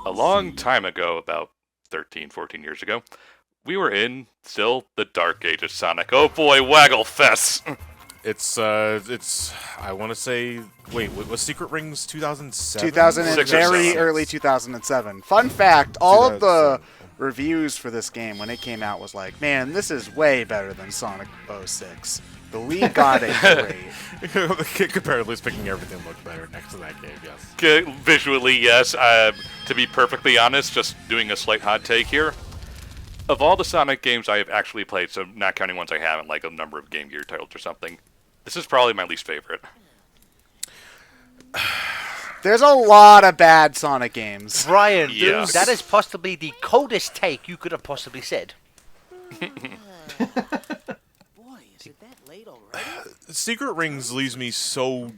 A long time ago, about 13, 14 years ago, we were in still the dark age of Sonic. Oh boy, Waggle Fest! I want to say, wait, was Secret Rings 2007? 2000 and 6 or very 7. early 2007. Fun fact: all of the 2007. reviews for this game when it came out was like, "Man, this is way better than Sonic 06." The Wii got it great. Comparatively speaking, everything looked better next to that game, yes. Visually, yes. To be perfectly honest, just doing a slight hot take here. Of all the Sonic games I have actually played, so not counting ones I haven't, like a number of Game Gear titles or something, this is probably my least favorite. There's a lot of bad Sonic games. Brian, Yes. that is possibly the coldest take you could have possibly said. Secret Rings leaves me so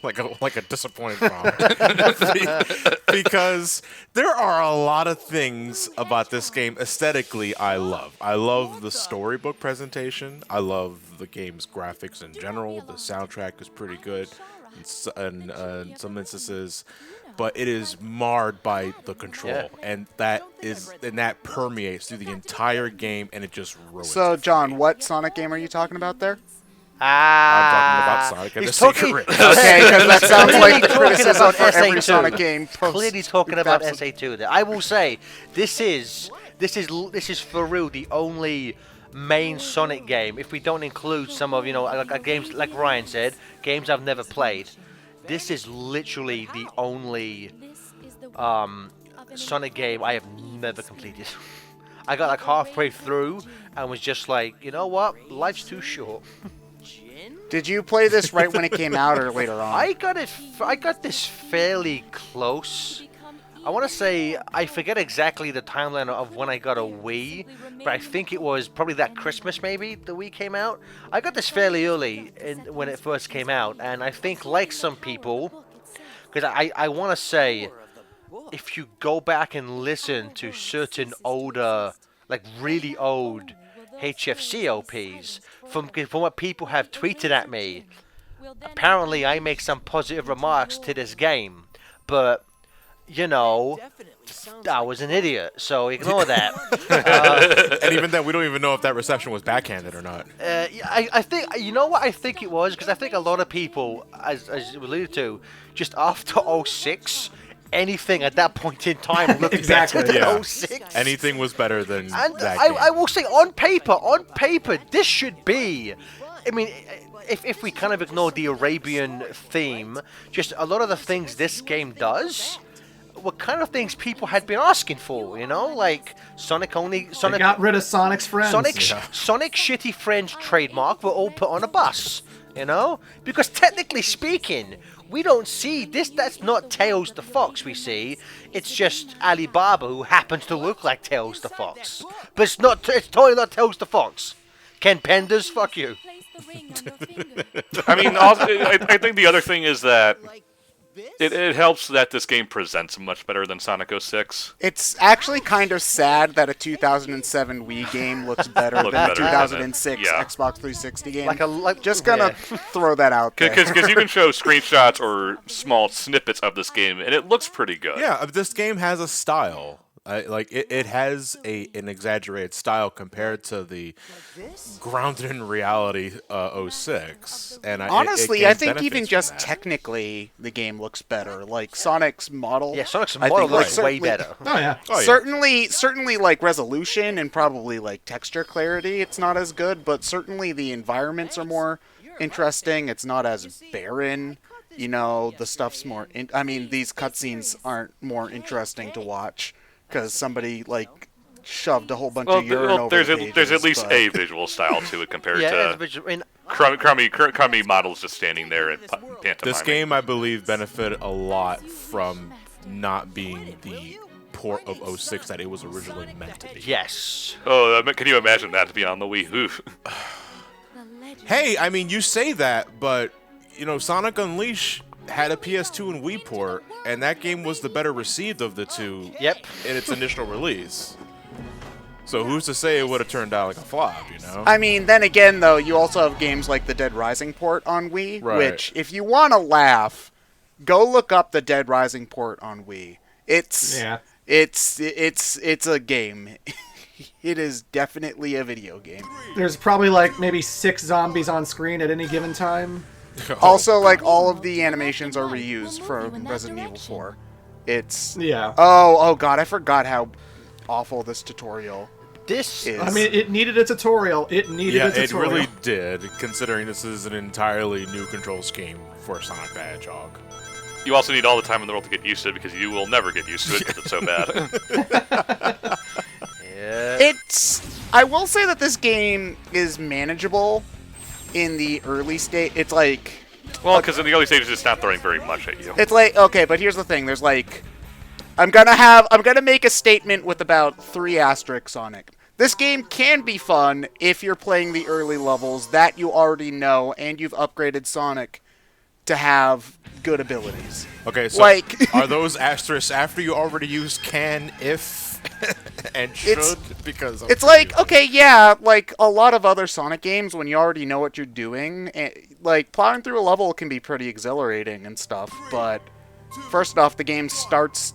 like a disappointed mom because there are a lot of things about this game aesthetically I love. I love the storybook presentation. I love the game's graphics in general. The soundtrack is pretty good in some instances, but it is marred by the control, and that permeates through the entire game, and it just ruins So, it for John, me. what Sonic game are you talking about there? I'm talking about Sonic and the he's Secret talking- Rings. Okay, because that sounds like Clearly criticism talking for about every SA2. Sonic game. Clearly talking about SA2. There, I will say this is for real the only main Sonic game. If we don't include some of games like Ryan said, games I've never played. This is literally the only Sonic game I have never completed. I got like halfway through and was just like, you know what? Life's too short. Did you play this right when it came out or later on? I got this fairly close. I want to say, I forget exactly the timeline of when I got a Wii, but I think it was probably that Christmas maybe the Wii came out. I got this fairly early when it first came out, and I think like some people, because I want to say, if you go back and listen to certain older, like really old HFC LPs, from what people have tweeted at me, apparently I make some positive remarks to this game, but you know, I was an idiot, so ignore that. And even then, we don't even know if that reception was backhanded or not. I think, you know what I think it was? Because I think a lot of people, as you alluded to, just after '06, anything at that point in time looked Exactly, better than yeah. '06. Anything was better than And that game. I will say, on paper, this should be. I mean, if we kind of ignore the Arabian theme, just a lot of the things this game does were kind of things people had been asking for, you know, like They got rid of Sonic's friends. Sonic Shitty Friends trademark were all put on a bus, you know, because technically speaking, we don't see this. That's not Tails the Fox. We see it's just Alibaba who happens to look like Tails the Fox, but it's not. It's totally not Tails the Fox. Ken Penders, fuck you. I mean, also, I think the other thing is that it helps that this game presents much better than Sonic 06. It's actually kind of sad that a 2007 Wii game looks better Look than a better than 2006 it, yeah. Xbox 360 game. Just yeah. gonna throw that out there. Because you can show screenshots or small snippets of this game, and it looks pretty good. Yeah, this game has a style. It has an exaggerated style compared to the grounded in reality 06. And Honestly, it I think benefits even from just that. technically the game looks better. Like Sonic's model. Yeah, Sonic's I model think, like, looks way certainly- better. Oh yeah. Oh, yeah. Certainly like resolution and probably like texture clarity, it's not as good, but certainly the environments are more interesting. It's not as barren. You know, the stuff's more. These cutscenes aren't more interesting to watch because somebody like shoved a whole bunch of urine over there's the there's at pages, least but- a visual style to it compared Yeah, to crummy models just standing there and pantomiming. This game, I believe, benefited a lot from not being the port of 06 that it was originally meant to be. Yes. Oh, can you imagine that to be on the Wii? Oof. Hey, I mean, you say that, but, you know, Sonic Unleashed had a PS2 and Wii port, and that game was the better received of the two Yep. in its initial release. So who's to say it would have turned out like a flop, you know? I mean, then again, though, you also have games like the Dead Rising port on Wii, Right. which, if you want to laugh, go look up the Dead Rising port on Wii. It's Yeah. it's a game. It is definitely a video game. There's probably like maybe 6 zombies on screen at any given time. Also, like, all of the animations are reused from Resident Evil 4. It's Yeah. oh god, I forgot how awful this tutorial This is. I mean, it needed a tutorial. It needed Yeah, a it tutorial. really did, considering this is an entirely new control scheme for Sonic the Hedgehog. You also need all the time in the world to get used to it because you will never get used to it because it's so bad. I will say that this game is manageable in the early state. It's like Well, because in the early stages, it's not throwing very much at you. It's like, okay, but here's the thing. There's like, I'm gonna make a statement with about 3 asterisks on it. This game can be fun if you're playing the early levels that you already know and you've upgraded Sonic to have good abilities. Okay, so Like- are those asterisks after you already used can, if, and should? Because I'm It's like, confused. okay, yeah, like a lot of other Sonic games, when you already know what you're doing, like plowing through a level can be pretty exhilarating and stuff, but first off, the game starts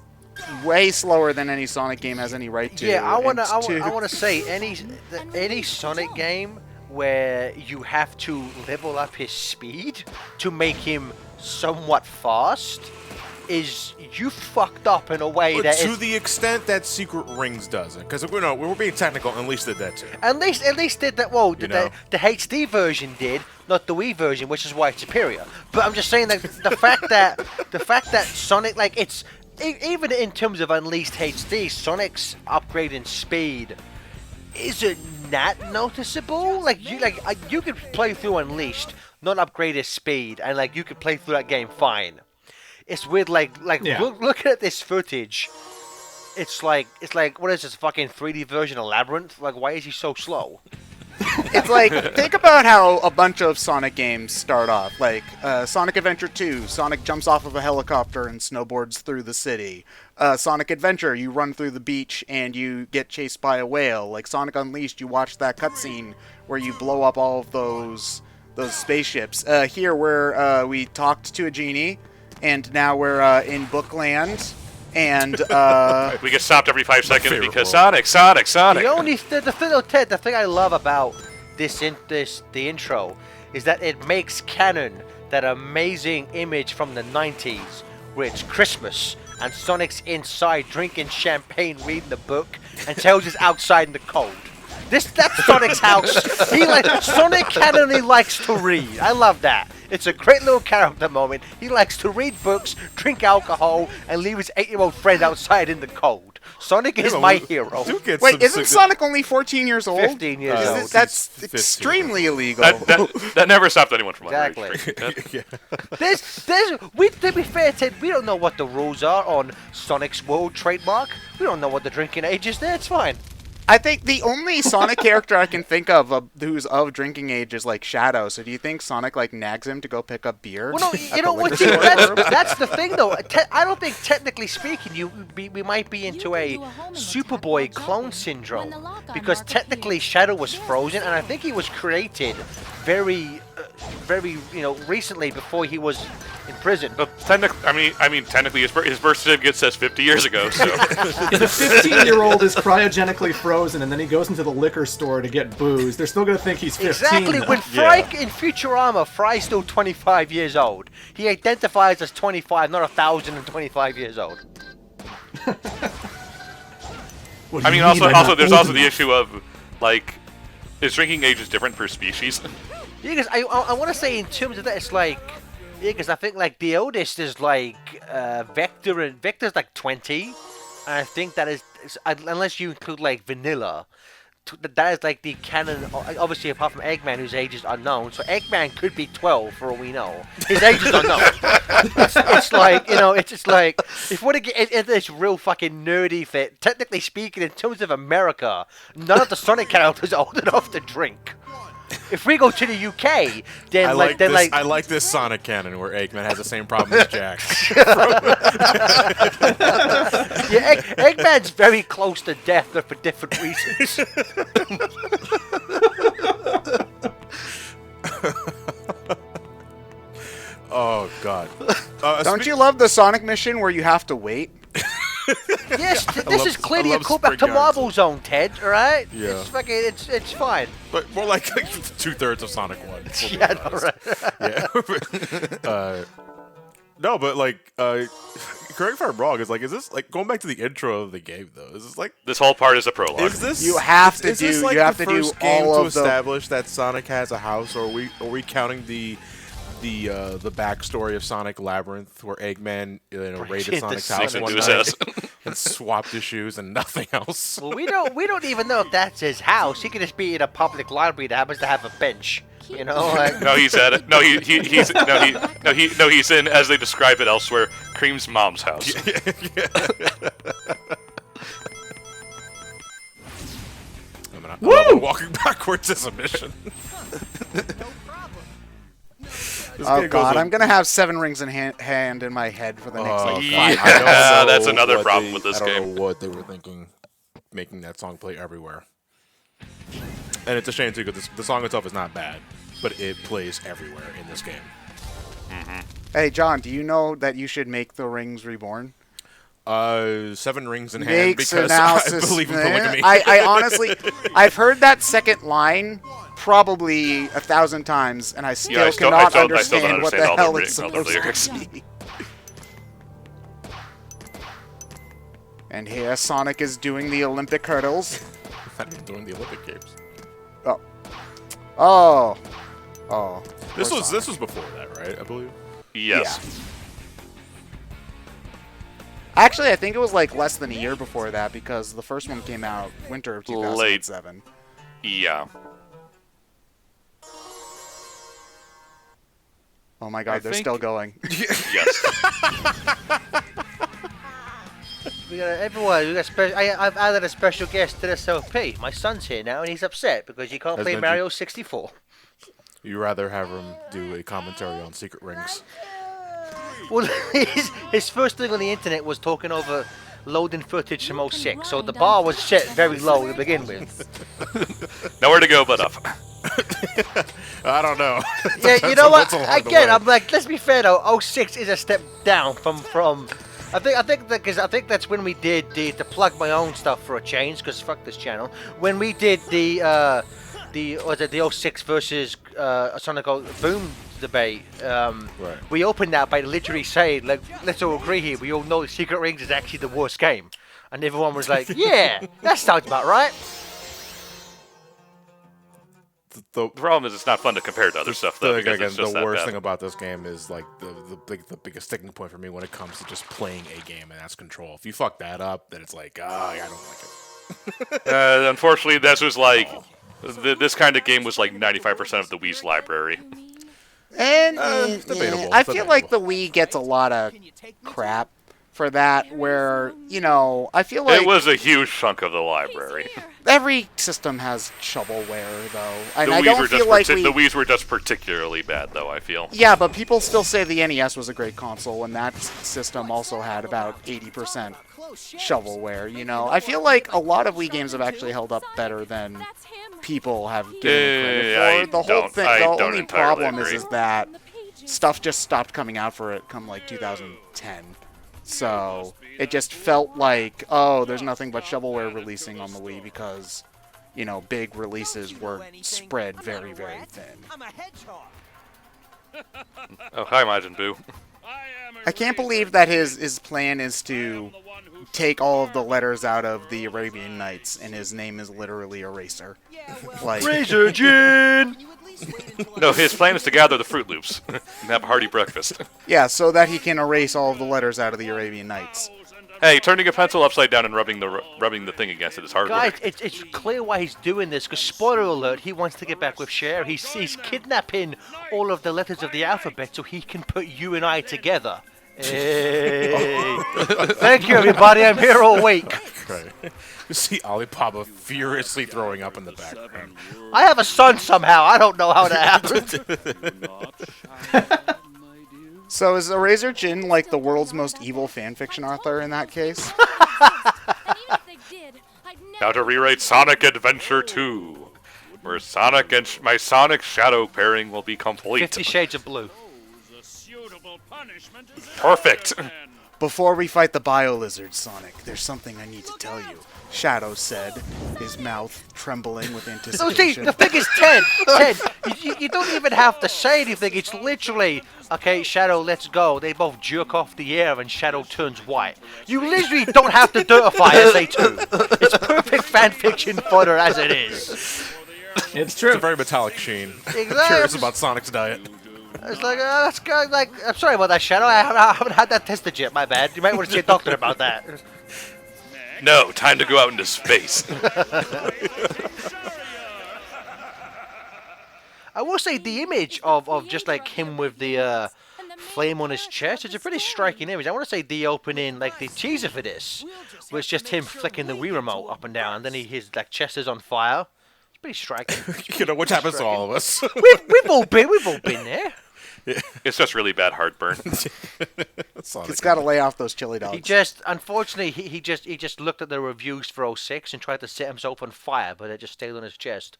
way slower than any Sonic game has any right to. Yeah, I and wanna say any Sonic game where you have to level up his speed to make him somewhat fast is you fucked up in a way But that to is, the extent that Secret Rings doesn't, because we're being technical, and at least did that too. at least did that. Well, You know? the HD version did, not the Wii version, which is why it's superior. But I'm just saying that the fact that Sonic, like, it's even in terms of Unleashed HD, Sonic's upgrade in speed isn't that noticeable. Like you could play through Unleashed, not upgrade his speed, and like you could play through that game fine. It's weird, Yeah. looking at this footage. It's like what is this fucking 3D version of Labyrinth? Like, why is he so slow? It's like, think about how a bunch of Sonic games start off. Like, Sonic Adventure 2, Sonic jumps off of a helicopter and snowboards through the city. Sonic Adventure, you run through the beach and you get chased by a whale. Like, Sonic Unleashed, you watch that cutscene where you blow up all of those spaceships. Here, where we talked to a genie, and now we're in Bookland. And We get stopped every 5 seconds favorite because world. Sonic. The thing, though, Ted, the thing I love about the intro is that it makes canon that amazing image from the 90s where it's Christmas and Sonic's inside drinking champagne, reading the book, and Tails is outside in the cold. That's Sonic's house. Sonic canonically likes to read. I love that. It's a great little character moment. He likes to read books, drink alcohol, and leave his 8-year-old friend outside in the cold. Sonic is my hero. wait, isn't Sonic only 14 years old? 15 years Is old. it- that's 15. extremely illegal. that never stopped anyone from Exactly. underage. To be fair, Ted, we don't know what the rules are on Sonic's World trademark. We don't know what the drinking age is there. It's fine. I think the only Sonic character I can think of who's of drinking age is like Shadow. So do you think Sonic like nags him to go pick up beer? Well, no, at you the know liquor what? store? That's the thing, though. I don't think, technically speaking, we might be into a Superboy clone syndrome because technically Shadow was frozen, and I think he was created very, recently before he was in prison. But technically, his birth certificate says 50 years ago. So If a 15-year-old is cryogenically frozen and then he goes into the liquor store to get booze, they're still going to think he's 15. Exactly. When Fry in Futurama, Fry's still 25 years old. He identifies as 25, not 1,025 years old. What do you mean they're also not there's old also the enough? issue of like, his drinking age is different per species. Yeah, because I want to say in terms of that, it's like, yeah, because I think like the oldest is like Vector, and Vector's like 20, and I think that is, unless you include like Vanilla, that is like the canon. Obviously, apart from Eggman, whose age is unknown, so Eggman could be 12 for all we know. His age is unknown. it's like, it's just like, if we want to get into this real fucking nerdy fit, technically speaking, in terms of America, none of the Sonic characters are old enough to drink. If we go to the UK, then I like this Sonic canon where Eggman has the same problem as Jack. yeah, Eggman's very close to death, but for different reasons. Oh God! Don't you love the Sonic mission where you have to wait? Yes, this is clearly a love callback to Spring Marble Galaxy. Zone, Ted. All right. Yeah. It's fucking. It's fine. But more like 2/3 of Sonic 1. if we're Yeah, being I know, honest. right? Yeah. No, but like, correct me if I'm wrong. Is this like going back to the intro of the game though? Is this like This whole part is a prologue. is this You have to is this do- like you have the to do first game all to of the- establish that Sonic has a house, or are we counting the backstory of Sonic Labyrinth where Eggman raided into Sonic's Sonic house one into his night house. and swapped his shoes and nothing else? Well, we don't even know if that's his house. He could just be in a public library that happens to have a bench. You know, like. No, he's at it. No, he's in, as they describe it elsewhere, Cream's mom's house. I'm walking backwards is a mission. Oh god, I'm gonna have 7 rings in hand in my head for the next like 5 Yeah, minutes. I don't that's know another what problem with this I don't game. know what they were thinking, making that song play everywhere. And it's a shame too, because the song itself is not bad, but it plays everywhere in this game. Hey John, do you know that you should make the rings reborn? 7 rings in hand Makes because analysis. I believe in polygamy. I honestly, I've heard that second line probably 1,000 times, and I still I still cannot don't understand what the understand all hell the it's all the supposed lyrics. to be. And here Sonic is doing the Olympic hurdles. I'm doing the Olympic Games. Oh. Oh. This poor was Sonic. before that, right? I believe. Yes. Actually, I think it was like less than a year before that because the first one came out winter of Late. 2007. Yeah. Oh my god, they're think- still going. Yes. We got everyone. We got I've added a special guest to this LP. My son's here now, and he's upset because you can't As play mentioned. Mario 64. You rather have him do a commentary on Secret Rings. Well, his first thing on the internet was talking over loading footage from 06, so the bar was set very low to begin with. Nowhere to go but up. I don't know. Yeah, you know what? That's along the Again, way. I'm like, let's be fair though. 06 is a step down from. I think that's when we did the to plug my own stuff for a change, because fuck this channel. When we did the 06 versus Sonic Boom debate. Right. We opened that by literally saying, like, let's all agree here. We all know Secret Rings is actually the worst game, and everyone was like, yeah, that sounds about right. The problem is it's not fun to compare to other stuff, though, because Again, it's just the that worst bad. thing about this game is like the biggest sticking point for me when it comes to just playing a game, and that's control. If you fuck that up, then it's like, I don't like it. Unfortunately, this was like... This kind of game was like 95% of the Wii's library. And debatable, I feel like the debatable. Wii gets a lot of crap for that, where, you know, I feel like It was a huge chunk of the library. every system has shovelware, though. The And I Wii's don't were feel just like the Wii's were just particularly bad, though, I feel. Yeah, but people still say the NES was a great console, and that system also had about 80% shovelware, you know? I feel like a lot of Wii games have actually held up better than people have given credit I for. The whole don't- thing, I the don't only entirely problem agree. is that stuff just stopped coming out for it come like 2010. So it just felt like, oh, there's nothing but shovelware releasing on the Wii because, you know, big releases were spread very, very thin. Oh, hi, Majin Buu. I can't believe that his plan is to take all of the letters out of the Arabian Nights, and his name is literally Eraser. Like, Razor Jin! No, his plan is to gather the Fruit Loops and have a hearty breakfast. yeah, so that he can erase all of the letters out of the Arabian Nights. Hey, turning a pencil upside down and rubbing the thing against it is hard Guys, work. it's clear why he's doing this, because spoiler alert, he wants to get back with Cher. He's kidnapping all of the letters of the alphabet so he can put you and I together. Hey. Thank you, everybody. I'm here all week. Right. You see Alibaba furiously throwing up in the background. I have a son somehow. I don't know how that happened. So is Eraser Jin like the world's most evil fanfiction author in that case? Now to rewrite Sonic Adventure 2, where Sonic and my Sonic Shadow pairing will be complete. 50 Shades of Blue. Perfect. Before we fight the bio-lizard, Sonic, there's something I need to tell you. Shadow said, his mouth trembling with No, see, anticipation. the thing is, Ted, you don't even have to say anything. It's literally, okay, Shadow, let's go. They both jerk off the air and Shadow turns white. You literally don't have to dirtify SA2. It's perfect fanfiction fodder as it is. It's true. It's a very metallic sheen. Exactly. Curious about Sonic's diet. It's like, that's good. Like, I'm sorry about that, Shadow. I haven't had that tested yet. My bad. You might want to see a doctor about that. No, time to go out into space. I will say the image of just like him with the flame on his chest, it's a pretty striking image. I want to say the opening, like the teaser for this, was just him flicking the Wii remote up and down, and then his like chest is on fire. It's pretty striking. You know, which happens to all of us. we've all been there. It's just really bad heartburn. Sonic. It's got to lay off those chili dogs. He just, unfortunately, he just looked at the reviews for 06 and tried to set himself on fire, but it just stayed on his chest.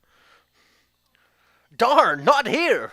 Darn, not here.